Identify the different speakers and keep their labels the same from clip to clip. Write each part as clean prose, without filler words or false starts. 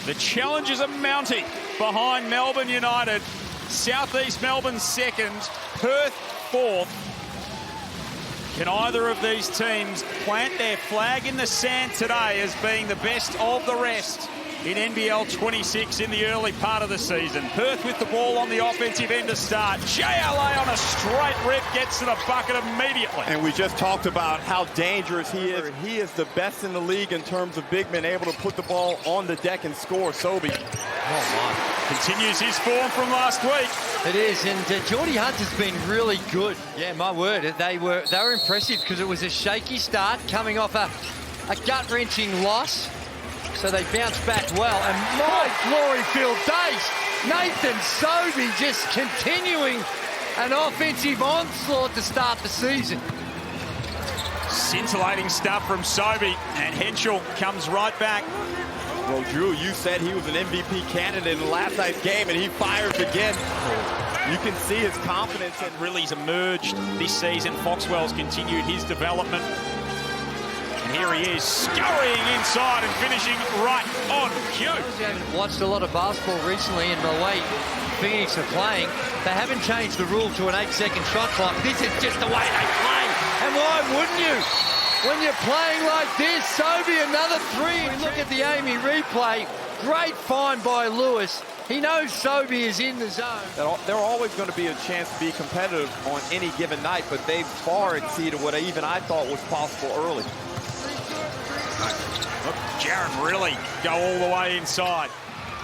Speaker 1: The challenges are mounting behind Melbourne United. South East Melbourne second, Perth fourth. Can either of these teams plant their flag in the sand today as being the best of the rest in NBL 26 in the early part of the season? Perth with the ball on the offensive end to start. JLA on a straight rip, gets to the bucket immediately.
Speaker 2: And we just talked about how dangerous he is. He is the best in the league in terms of big men able to put the ball on the deck and score. Sobey.
Speaker 3: Oh, my.
Speaker 1: Continues his form from last week.
Speaker 3: It is, and Geordie Hunt has been really good. Yeah, my word, they were impressive because it was a shaky start coming off a gut-wrenching loss. So they bounced back well, and my glory-filled days, Nathan Sobey just continuing an offensive onslaught to start the season.
Speaker 1: Scintillating stuff from Sobey, and Henschel comes right back.
Speaker 2: Well, Drew, you said he was an MVP candidate in last night's game, and he fires again. You can see his confidence. And
Speaker 1: really he's emerged this season. Foxwell's continued his development. And here he is, scurrying inside and finishing right on cue.
Speaker 3: I haven't watched a lot of basketball recently, and the way Phoenix are playing, they haven't changed the rule to an 8-second shot clock. This is just the way they play. And why wouldn't you? When you're playing like this, Sobey, another three. We look at the Amy replay. Great find by Lewis. He knows Sobey is in the zone.
Speaker 2: They're always going to be a chance to be competitive on any given night, but they've far exceeded what even I thought was possible early.
Speaker 1: Look, Jaron really go all the way inside.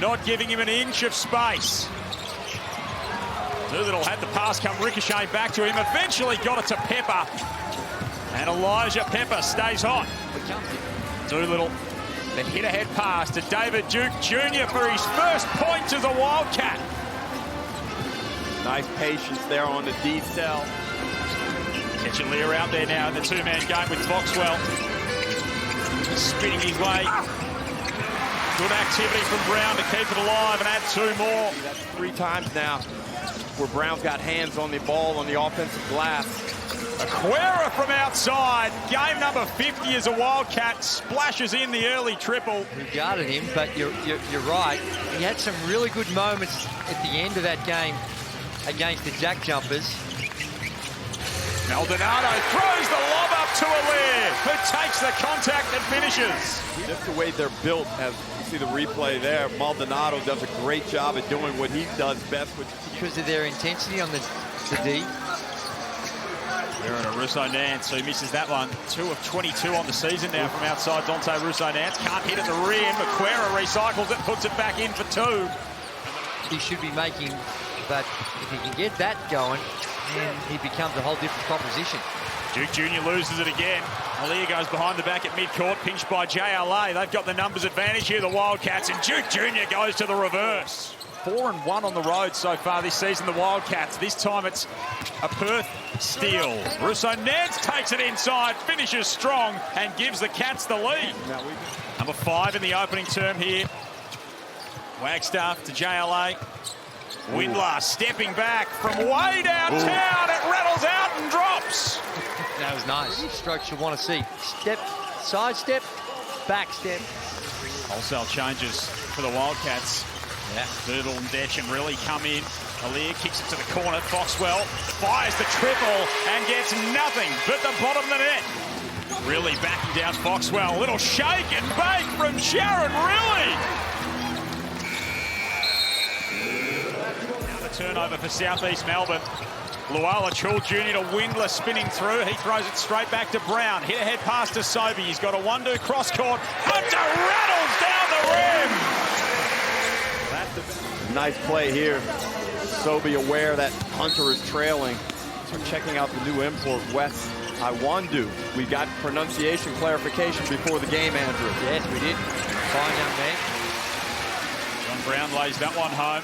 Speaker 1: Not giving him an inch of space. Doolittle had the pass come ricochet back to him. Eventually got it to Pepper. And Elijah Pepper stays hot. Doolittle, the hit-ahead pass to David Duke Jr. for his first point as a Wildcat.
Speaker 2: Nice patience there on the D-cell.
Speaker 1: Ketchalier out there now in the two-man game with Foxwell. Spinning his way. Good activity from Brown to keep it alive and add two more.
Speaker 2: That's 3 times now where Brown's got hands on the ball on the offensive glass.
Speaker 1: Aquera from outside. Game number 50 as a Wildcat. Splashes in the early triple.
Speaker 3: We guarded him, but you're right. He had some really good moments at the end of that game against the Jack Jumpers.
Speaker 1: Maldonado throws the lob up to Alair, who takes the contact and finishes.
Speaker 2: Just the way they're built, as you see the replay there, Maldonado does a great job at doing what he does best.
Speaker 3: Because of their intensity on the D.
Speaker 1: There on a Russo-Nance, who misses that one. 2 of 22 on the season now from outside Dante Russo-Nance. Can't hit at the rim. Aquera recycles it, puts it back in for 2.
Speaker 3: He should be making, but if he can get that going, then he becomes a whole different proposition.
Speaker 1: Duke Jr. loses it again. Alair goes behind the back at midcourt, pinched by JLA. They've got the numbers advantage here, the Wildcats, and Duke Jr. goes to the reverse. 4-1 on the road so far this season, the Wildcats. This time it's a Perth steal. Russo-Nance takes it inside, finishes strong, and gives the Cats the lead. Number 5 in the opening term here. Wagstaff to JLA. Windler stepping back from way downtown. It rattles out and drops.
Speaker 3: That was nice. Strokes you want to see. Step, side step, back step.
Speaker 1: Wholesale changes for the Wildcats.
Speaker 3: Yeah.
Speaker 1: Doodle and Detchen really come in. Alair kicks it to the corner. Foxwell fires the triple and gets nothing but the bottom of the net. Really backing down Foxwell. Little shake and bake from Sharon, really. Now the turnover for South East Melbourne. Luala Chul Jr. to Windler spinning through. He throws it straight back to Brown. Hit ahead pass to Sobey. He's got a 1-2 cross court. Hunter rattles down the rim.
Speaker 2: Nice play here. Sobey aware that Hunter is trailing. So checking out the new import, Wes Iwandu. We got pronunciation clarification before the game, Andrew.
Speaker 3: Yes, we did. Fine young man.
Speaker 1: John Brown lays that one home.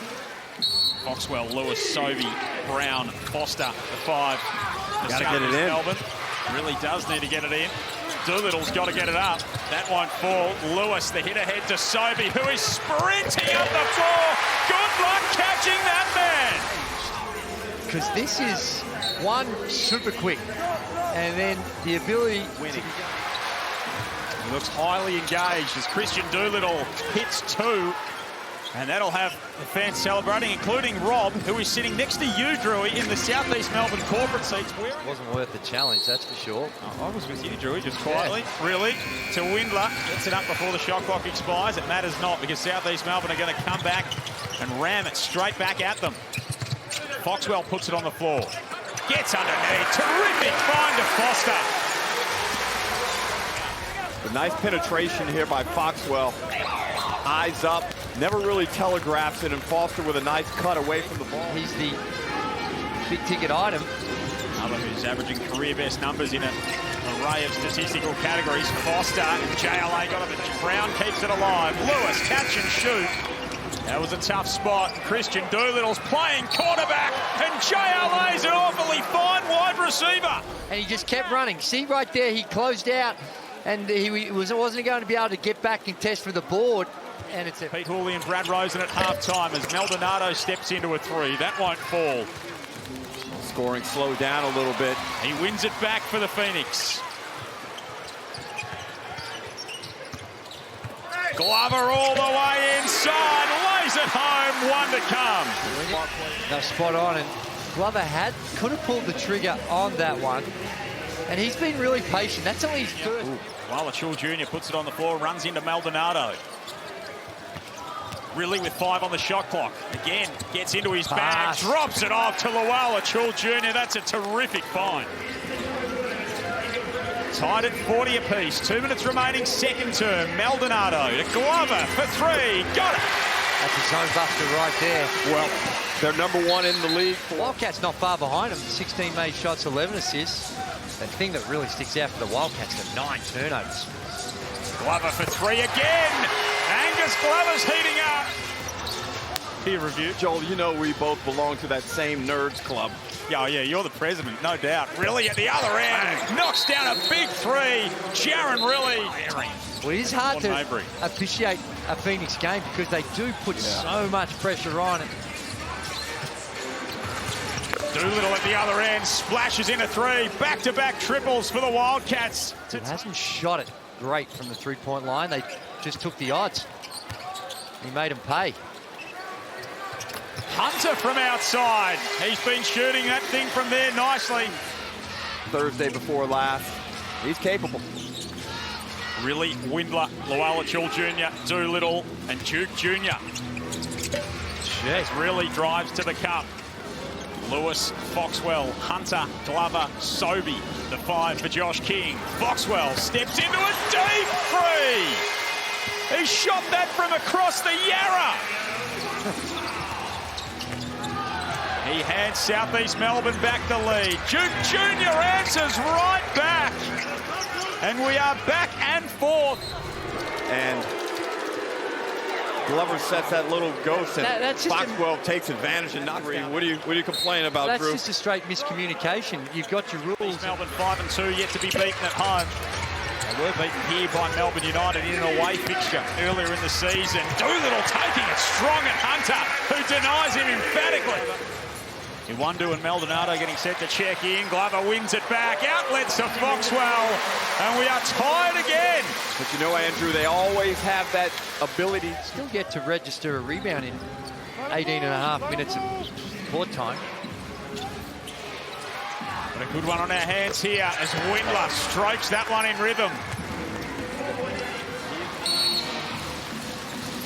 Speaker 1: Foxwell, Lewis, Sobey, Brown, Foster, the 5.
Speaker 2: Got to get it in.
Speaker 1: Melbourne really does need to get it in. Doolittle's got to get it up. That won't fall. Lewis, the hit ahead to Sobey, who is sprinting up the floor. Good luck catching that man.
Speaker 3: Because this is one super quick, and then the ability
Speaker 2: winning.
Speaker 1: He looks highly engaged as Christian Doolittle hits 2. And that'll have the fans celebrating, including Rob, who is sitting next to you, Drewy, in the South East Melbourne corporate seats.
Speaker 3: It wasn't worth the challenge, that's for sure.
Speaker 1: Oh, I was with you, Drewy, just quietly. Yeah. Really, to Windler. Gets it up before the shot clock expires. It matters not, because South East Melbourne are going to come back and ram it straight back at them. Foxwell puts it on the floor. Gets underneath. Terrific find to Foster.
Speaker 2: A nice penetration here by Foxwell. Eyes up, never really telegraphs it, and Foster with a nice cut away from the ball.
Speaker 3: He's the big-ticket item.
Speaker 1: Another who's averaging career-best numbers in an array of statistical categories. Foster and JLA got it, but Brown keeps it alive. Lewis, catch and shoot. That was a tough spot. Christian Doolittle's playing quarterback, and JLA's an awfully fine wide receiver.
Speaker 3: And he just kept running. See right there, he closed out, and he wasn't going to be able to get back and test for the board. And it's
Speaker 1: Pete Hooley and Brad Rosen at halftime as Maldonado steps into a 3. That won't fall.
Speaker 2: Scoring slowed down a little bit.
Speaker 1: He wins it back for the Phoenix. Glover all the way inside, lays it home, 1 to come.
Speaker 3: No, spot on, and Glover could have pulled the trigger on that one. And he's been really patient. That's only his first.
Speaker 1: While Achul Jr. puts it on the floor, runs into Maldonado. Really with 5 on the shot clock. Again, gets into his bag, drops it off to Lowell Achul Jr. That's a terrific find. Tied at 40 apiece. 2 minutes remaining, second term. Maldonado to Glover for 3. Got it.
Speaker 3: That's a zone buster right there.
Speaker 2: Well, they're #1 in the league.
Speaker 3: Wildcats not far behind them. 16 made shots, 11 assists. The thing that really sticks out for the Wildcats are 9 turnovers.
Speaker 1: Glover for 3 again. Angus Glover's heating up. Peer review.
Speaker 2: Joel, you know we both belong to that same nerds club.
Speaker 1: Oh, yeah, you're the president, no doubt. Really at the other end. Knocks down a big 3. Jaron really.
Speaker 3: Well, it is hard to appreciate a Phoenix game because they do put so much pressure on it.
Speaker 1: Doolittle at the other end, splashes in a 3. Back-to-back triples for the Wildcats.
Speaker 3: He hasn't shot it great from the three-point line. They just took the odds. He made them pay.
Speaker 1: Hunter from outside. He's been shooting that thing from there nicely.
Speaker 2: Thursday before last. He's capable.
Speaker 1: Really, Windler, Lowell Achul Jr., Doolittle, and Duke Jr. Jeez, really drives to the cup. Lewis, Foxwell, Hunter, Glover, Sobey. The 5 for Josh King. Foxwell steps into a deep 3. He shot that from across the Yarra. He hands South East Melbourne back the lead. Duke Jr. answers right back. And we are back and forth.
Speaker 2: And Glover sets that little ghost, and Foxwell takes advantage and knocks down. What do you complain about,
Speaker 3: That's
Speaker 2: Drew?
Speaker 3: Just a straight miscommunication. You've got your rules.
Speaker 1: East Melbourne 5-2, yet to be beaten at home. They were beaten here by Melbourne United in an away fixture earlier in the season. Doolittle taking it strong at Hunter, who denies him emphatically. Iwandu and Maldonado getting set to check in. Glover wins it back. Outlets to Foxwell. And we are tied again.
Speaker 2: But you know, Andrew, they always have that ability.
Speaker 3: Still get to register a rebound in 18.5 minutes of court time.
Speaker 1: But a good one on our hands here as Windler strokes that one in rhythm.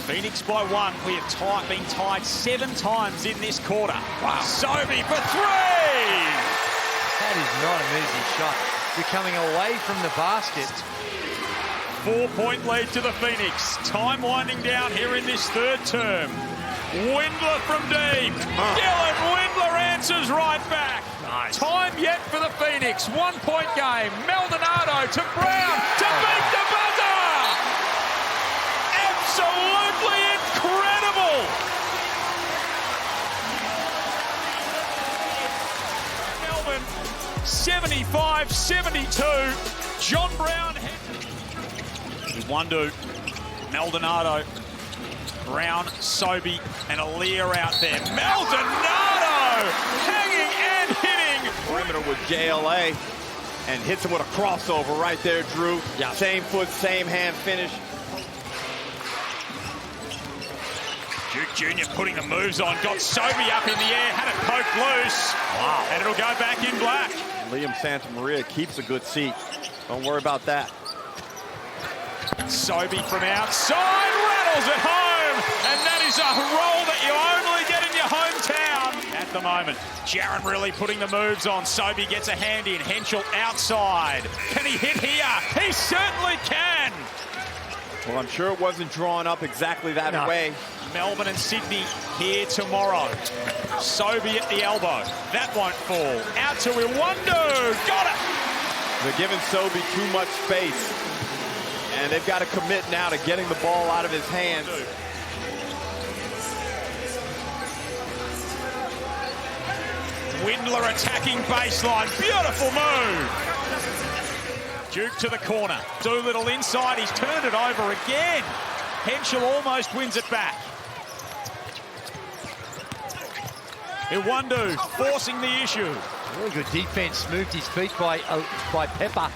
Speaker 1: Phoenix by 1. We have been tied 7 times in this quarter. Wow. Sobey for 3!
Speaker 3: That is not an easy shot. You're coming away from the basket.
Speaker 1: 4-point lead to the Phoenix. Time winding down here in this third term. Windler from deep. Dylan Windler answers right back. Nice. Time yet for the Phoenix. 1-point game. Maldonado to Brown to beat the buzzer. Absolutely incredible. Melbourne 75-72. John Brown. Iwandu, Maldonado, Brown, Sobey, and Aaliyah out there. Maldonado hanging and hitting.
Speaker 2: Perimeter with JLA. and hits him with a crossover right there, Drew.
Speaker 3: Yeah.
Speaker 2: Same foot, same hand finish.
Speaker 1: Duke Jr. putting the moves on, got Sobey up in the air, had it poked loose. Wow. And it'll go back in black.
Speaker 2: Liam Santamaria keeps a good seat. Don't worry about that.
Speaker 1: Sobey from outside, rattles it home. And that is a roll that you only get in your hometown. At the moment, Jaron really putting the moves on. Sobey gets a hand in, Henschel outside. Can he hit here? He certainly can.
Speaker 2: Well, I'm sure it wasn't drawn up exactly that way.
Speaker 1: Melbourne and Sydney here tomorrow. Sobey at the elbow. That won't fall. Out to Iwundu. Got it.
Speaker 2: They're giving Sobey too much space. And they've got to commit now to getting the ball out of his hands.
Speaker 1: Windler attacking baseline. Beautiful move. Duke to the corner. Doolittle inside. He's turned it over again. Henschel almost wins it back. Iwundu forcing the issue.
Speaker 3: Really good defense. Moved his feet by Pepper.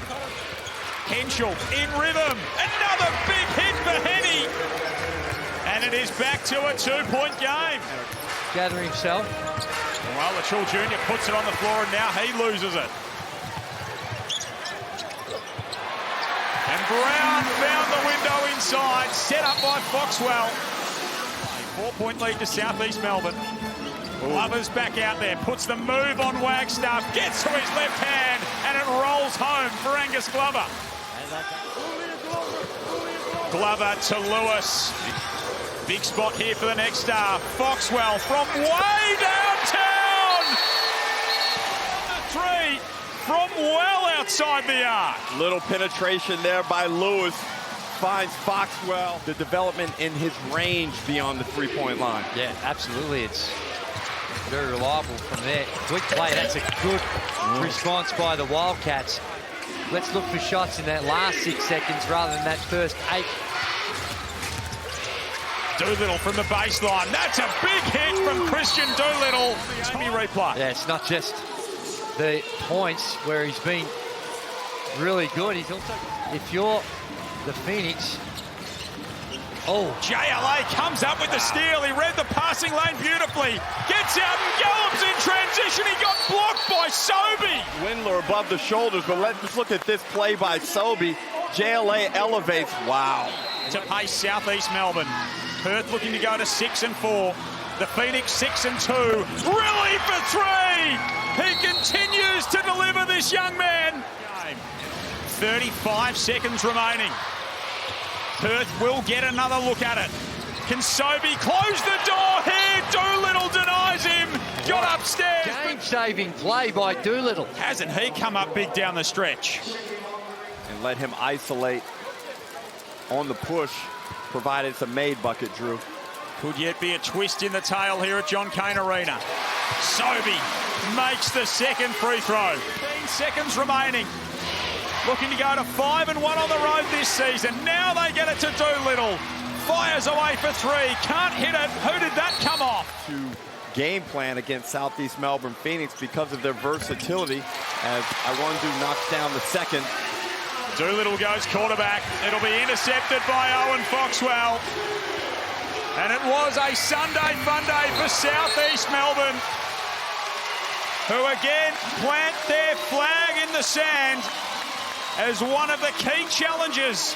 Speaker 1: Henschel in rhythm. Another big hit for Henny. And it is back to a 2-point game.
Speaker 3: Gather himself.
Speaker 1: Well, Lachul Jr. puts it on the floor and now he loses it. And Brown found the window inside, set up by Foxwell. A 4-point lead to South East Melbourne. Glover's back out there, puts the move on Wagstaff, gets to his left hand, and it rolls home for Angus Glover. Glover to Lewis. Big spot here for the next star. Foxwell from way downtown. The 3 from well outside the arc.
Speaker 2: Little penetration there by Lewis. Finds Foxwell. The development in his range beyond the 3-point line.
Speaker 3: Yeah, absolutely. It's very reliable from there. Quick play. That's a good response by the Wildcats. Let's look for shots in that last 6 seconds rather than that first 8.
Speaker 1: Doolittle from the baseline. That's a big hit from Christian Doolittle. Tommy replay.
Speaker 3: Yeah, it's not just the points where he's been really good. He's also, if you're the Phoenix. Oh,
Speaker 1: JLA comes up with the steal. He read the passing lane beautifully. Gets out and gallops in transition. He got blocked by Sobey.
Speaker 2: Windler above the shoulders, but let's look at this play by Sobey. JLA elevates. Wow.
Speaker 1: To pace South East Melbourne. Perth looking to go to 6 and 4. The Phoenix 6 and 2. Really for 3. He continues to deliver, this young man. 35 seconds remaining. Perth will get another look at it. Can Sobey close the door here? Doolittle denies him. Got upstairs.
Speaker 3: Game-saving play by Doolittle.
Speaker 1: Hasn't he come up big down the stretch?
Speaker 2: And let him isolate on the push, provided it's a made bucket, Drew.
Speaker 1: Could yet be a twist in the tail here at John Cain Arena. Sobey makes the second free throw. 15 seconds remaining. Looking to go to 5 and 1 on the road this season. Now they get it to Doolittle. Fires away for 3. Can't hit it. Who did that come off?
Speaker 2: To game plan against South East Melbourne Phoenix because of their versatility, as Iwundu knocks down the second.
Speaker 1: Doolittle goes quarterback. It'll be intercepted by Owen Foxwell. And it was a Sunday fun day for South East Melbourne, who again plant their flag in the sand as one of the key challenges